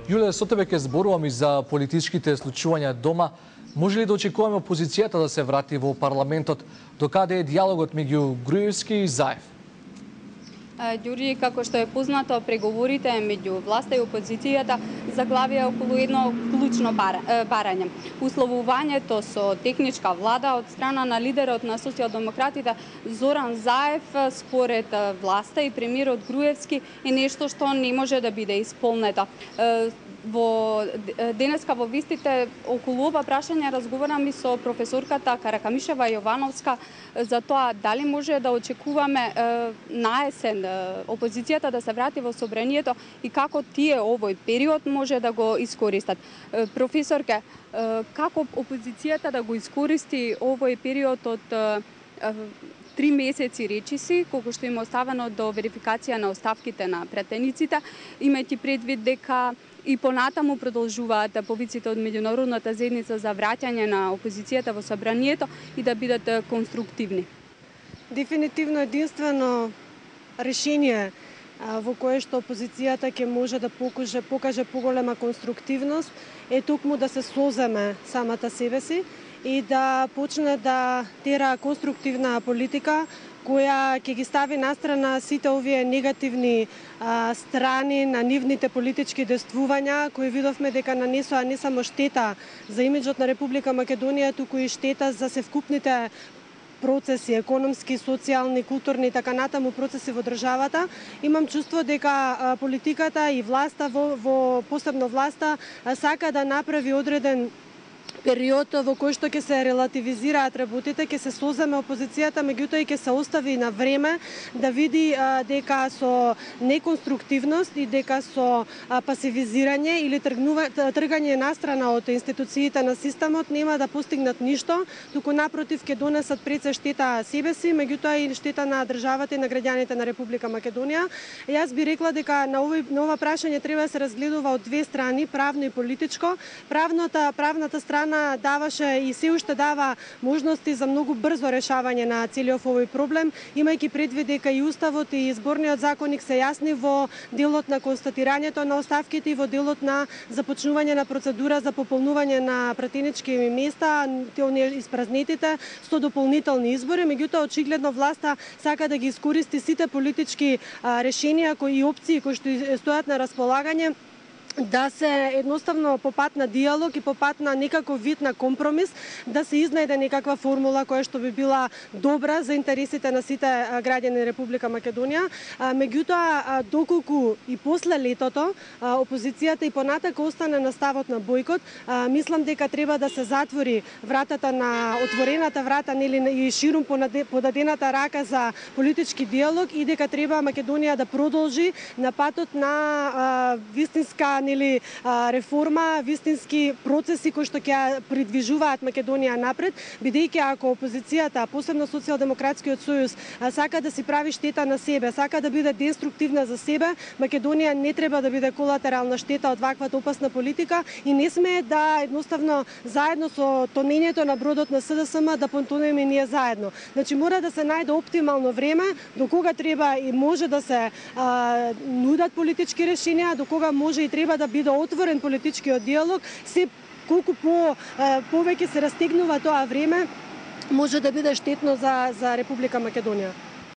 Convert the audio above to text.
Јуле, со тебе ќе зборувам и за политичките случувања дома. Може ли да очекуваме опозицијата да се врати во парламентот? Докаде е диалогот меѓу Груевски и Заев? Ѓурѓи, како што е познато, преговорите меѓу власта и опозицијата заглавија околу едно клучно барање. Условувањето со техничка влада од страна на лидерот на социјалдемократите Зоран Заев според власта и премиерот Груевски е нешто што не може да биде исполнето. Денеска во вистите околу ова прашање разговарам и со професорката Каракамишева Јовановска за тоа дали може да очекуваме на есен опозицијата да се врати во собранието и како тие овој период може да го искористат. Професорке, како опозицијата да го искористи овој период од 3 месеци речиси, колку што им оставено до верификација на оставките на претениците, имајќи предвид дека и понатаму продолжуваат повиците од меѓународната заедница за враќање на опозицијата во собранието и да бидат конструктивни? Дефинитивно единствено решение во кое што опозицијата ќе може да покаже поголема конструктивност е токму да се соземе самата себе си и да почне да тера конструктивна политика која ќе ги стави настрана сите овие негативни страни на нивните политички действувања, кои видовме дека нанесоа не само штета за имиџот на Република Македонија, туку и штета за севкупните процеси, економски, социјални, културни и така натаму процеси во државата. Имам чувство дека политиката и власта, посебно власта, сака да направи одреден период во кој што ќе се релативизираат работите, ќе се соземе опозицијата, меѓутоа и ќе се остави на време да види дека со неконструктивност и дека со пасивизирање или тргање настрана од институциите на системот нема да постигнат ништо, туку напротив ќе донесат пред се штета себе си, меѓутоа и штета на државата и на граѓаните на Република Македонија. Јас би рекла дека на ова прашање треба да се разгледува од две страни, правно и политичко. Правната страна даваше и се уште дава можности за многу брзо решавање на целиот овој проблем, имајќи предвид дека и Уставот и Изборниот законник се јасни во делот на констатирањето на оставките и во делот на започнување на процедура за пополнување на пратенички места, оние испразнетите со дополнителни избори. Меѓутоа, очигледно власта сака да ги искористи сите политички решенија и опции кои што стојат на располагање да се едноставно по пат на диалог и по пат на некаков вид на компромис да се изнајде некаква формула која што би била добра за интересите на сите граѓани на Република Македонија. Меѓутоа, доколку и после летото опозицијата и понатака остане на ставот на бојкот, мислам дека треба да се затвори вратата на отворената врата и ширум подадената рака за политички диалог и дека треба Македонија да продолжи на патот на вистинска реформа, вистински процеси кои што ќе придвижуваат Македонија напред, бидејќи ако опозицијата, посебно Социјалдемократскиот сојуз, сака да си прави штета на себе, сака да биде деструктивна за себе, Македонија не треба да биде колатерална штета од ваквата опасна политика и не смее да едноставно заедно со тонењето на бродот на СДСМ да понтонеме ние заедно. Значи мора да се најде оптимално време до кога треба и може да се нудат политички решенија, до кога може и треба да биде отворен политичкиот диалог. Се колку повеќе се растегнува тоа време, може да биде штетно за Република Македонија.